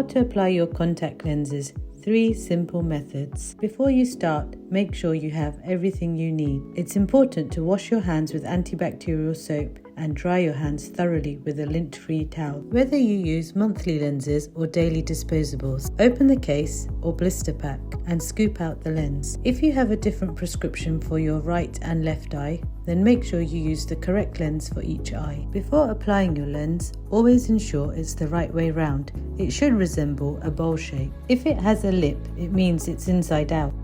How to apply your contact lenses. 3 simple methods. Before you start, make sure you have everything you need. It's important to wash your hands with antibacterial soap and dry your hands thoroughly with a lint-free towel. Whether you use monthly lenses or daily disposables, open the case or blister pack and scoop out the lens. If you have a different prescription for your right and left eye, then make sure you use the correct lens for each eye. Before applying your lens, always ensure it's the right way round. It should resemble a bowl shape. If it has a lip, it means it's inside out.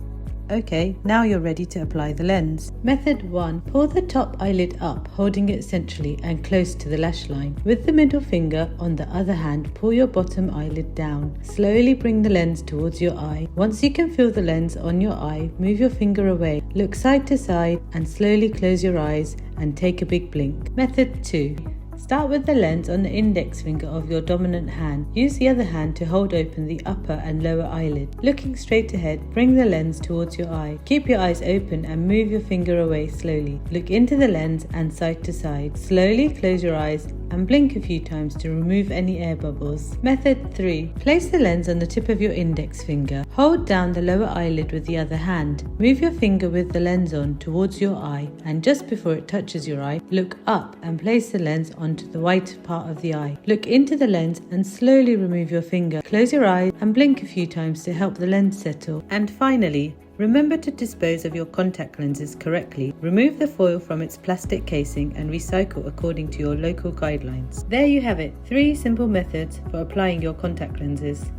Okay, now you're ready to apply the lens. Method 1. Pull the top eyelid up, holding it centrally and close to the lash line. With the middle finger, on the other hand, pull your bottom eyelid down. Slowly bring the lens towards your eye. Once you can feel the lens on your eye, move your finger away. Look side to side and slowly close your eyes and take a big blink. Method 2. Start with the lens on the index finger of your dominant hand. Use the other hand to hold open the upper and lower eyelid. Looking straight ahead, bring the lens towards your eye. Keep your eyes open and move your finger away slowly. Look into the lens and side to side. Slowly close your eyes and blink a few times to remove any air bubbles. Method 3. Place the lens on the tip of your index finger. Hold down the lower eyelid with the other hand. Move your finger with the lens on towards your eye, and just before it touches your eye, look up and place the lens onto the white part of the eye. Look into the lens and slowly remove your finger. Close your eyes and blink a few times to help the lens settle. And finally, remember to dispose of your contact lenses correctly. Remove the foil from its plastic casing and recycle according to your local guidelines. There you have it, 3 simple methods for applying your contact lenses.